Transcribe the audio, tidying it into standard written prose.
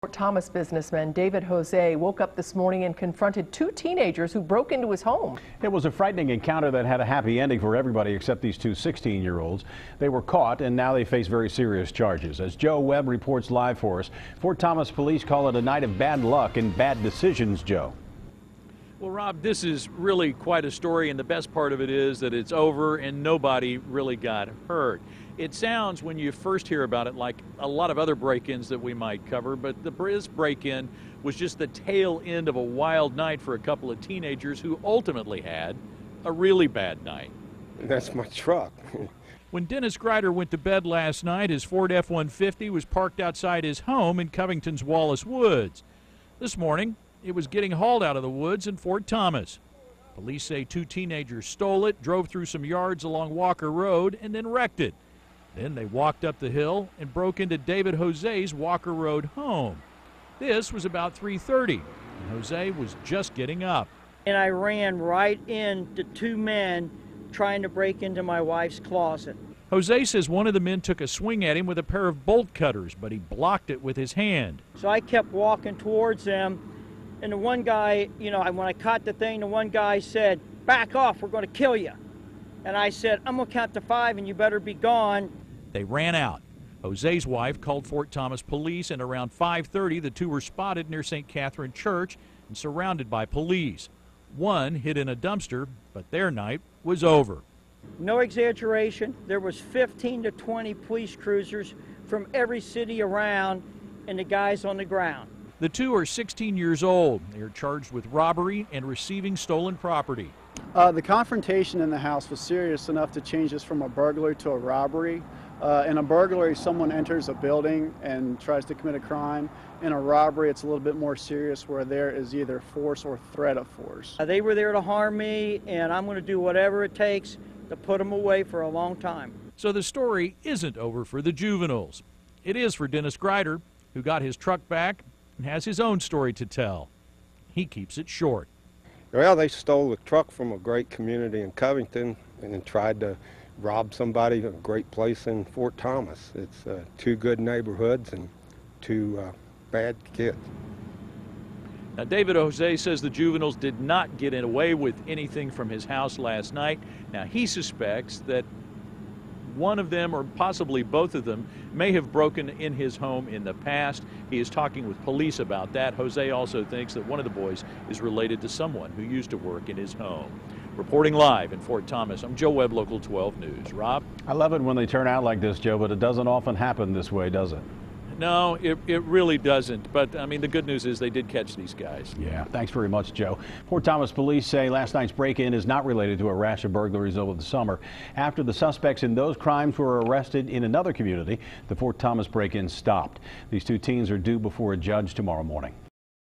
Ft.Thomas businessman David woke up this morning and confronted two teenagers who broke into his home. It was a frightening encounter that had a happy ending for everybody except these two 16-year-olds. They were caught and now they face very serious charges. As Joe Webb reports live for us, Ft.Thomas police call it a night of bad luck and bad decisions, Joe. Well, Rob, this is really quite a story, and the best part of it is that it's over and nobody really got hurt. It sounds, when you first hear about it, like a lot of other break-ins that we might cover, but this break-in was just the tail end of a wild night for a couple of teenagers who ultimately had a really bad night. That's my truck. When Dennis Grider went to bed last night, his Ford F-150 was parked outside his home in Covington's Wallace Woods. This morning, it was getting hauled out of the woods in Ft.Thomas. Police say two teenagers stole it, drove through some yards along Walker Road, and then wrecked it. Then they walked up the hill and broke into David Jose's Walker Road home. This was about 3:30, and Jose was just getting up. And I ran right into two men trying to break into my wife's closet. Jose says one of the men took a swing at him with a pair of bolt cutters, but he blocked it with his hand. So I kept walking towards them, and the one guy, when I caught the thing, the one guy said, "Back off, we're going to kill you." And I said, "I'm going to count to 5 and you better be gone." They ran out. Jose's wife called Ft.Thomas police, and around 5:30 the two were spotted near St. Catherine Church and surrounded by police. One hid in a dumpster, but their night was over. No exaggeration, there was 15 to 20 police cruisers from every city around and the guys on the ground. The two are 16 years old. They are charged with robbery and receiving stolen property. The confrontation in the house was serious enough to change this from a burglary to a robbery. In a burglary, someone enters a building and tries to commit a crime. In a robbery, it's a little bit more serious, where there is either force or threat of force. They were there to harm me, and I'm going to do whatever it takes to put them away for a long time. So the story isn't over for the juveniles. It is for Dennis Grider, who got his truck back and has his own story to tell. He keeps it short. Well, they stole the truck from a great community in Covington and then tried to rob somebody, a great place in Ft.Thomas. It's two good neighborhoods and two bad kids. Now, David Jose says the juveniles did not get away with anything from his house last night. Now, he suspects that one of them, or possibly both of them, may have broken in his home in the past. He is talking with police about that. Jose also thinks that one of the boys is related to someone who used to work in his home. Reporting live in Ft.Thomas, I'm Joe Webb, Local 12 News. Rob? I love it when they turn out like this, Joe, but it doesn't often happen this way, does it? No, it really doesn't. But, I mean, the good news is they did catch these guys. Yeah, thanks very much, Joe. Ft.Thomas police say last night's break-in is not related to a rash of burglaries over the summer. After the suspects in those crimes were arrested in another community, the Ft.Thomas break-in stopped. These two teens are due before a judge tomorrow morning.